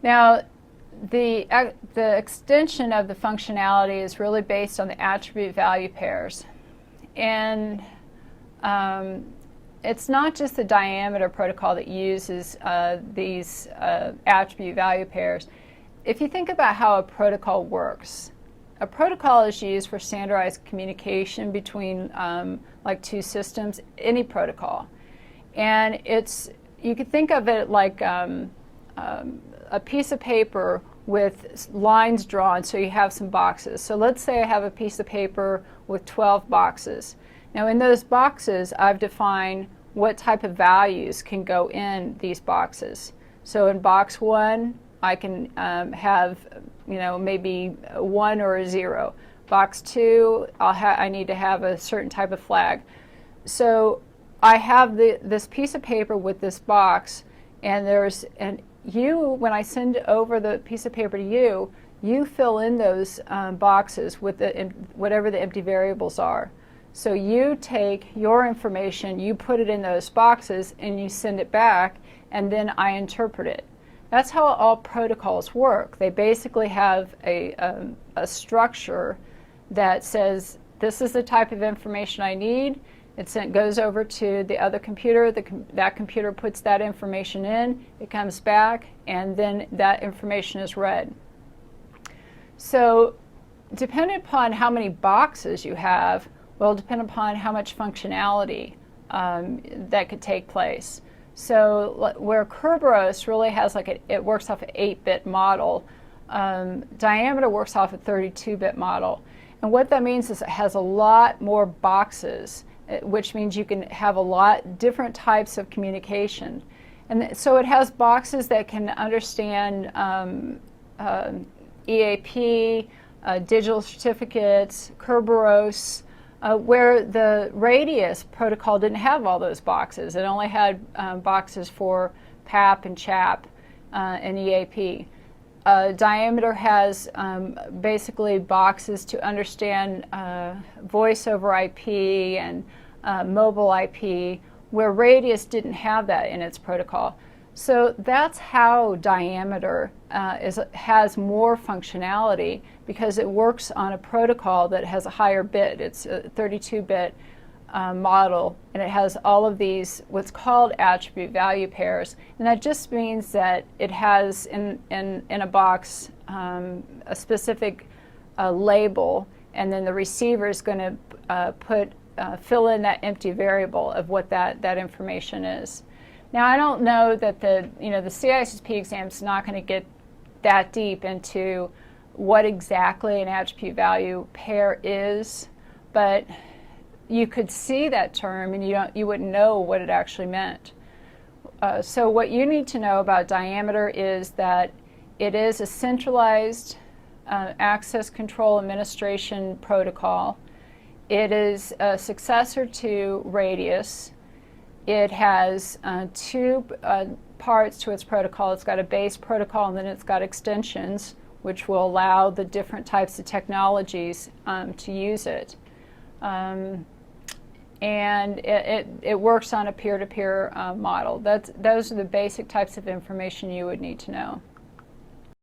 Now, the extension of the functionality is really based on the attribute value pairs. And it's not just the diameter protocol that uses these attribute value pairs. If you think about how a protocol works, a protocol is used for standardized communication between like two systems, any protocol. And you could think of it like a piece of paper with lines drawn, so you have some boxes. So let's say I have a piece of paper with 12 boxes. Now in those boxes, I've defined what type of values can go in these boxes. So in box 1, I can have, maybe a 1 or a 0. Box 2, I need to have a certain type of flag. So I have this piece of paper with this box, and when I send over the piece of paper to you, you fill in those boxes with whatever the empty variables are. So you take your information, you put it in those boxes, and you send it back, and then I interpret it. That's how all protocols work. They basically have a structure that says, this is the type of information I need. It goes over to the other computer. That computer puts that information in. It comes back, and then that information is read. So depending upon how many boxes you have will depend upon how much functionality that could take place. So where Kerberos really has it works off an 8-bit model, Diameter works off a 32-bit model. And what that means is it has a lot more boxes, which means you can have a lot different types of communication. And so it has boxes that can understand EAP, digital certificates, Kerberos, where the Radius protocol didn't have all those boxes. It only had boxes for PAP and CHAP and EAP. Diameter has basically boxes to understand voice over IP and mobile IP, where Radius didn't have that in its protocol. So that's how Diameter has more functionality, because it works on a protocol that has a higher bit. It's a 32-bit model, and it has all of these what's called attribute value pairs, and that just means that it has in a box a specific label, and then the receiver is going to fill in that empty variable of what that information is. Now, I don't know that the CISSP exam is not going to get that deep into what exactly an attribute value pair is, but you could see that term and you wouldn't know what it actually meant. So what you need to know about Diameter is that it is a centralized access control administration protocol. It is a successor to Radius. It has two parts to its protocol. It's got a base protocol, and then it's got extensions, which will allow the different types of technologies to use it. And it works on a peer-to-peer model. Those are the basic types of information you would need to know.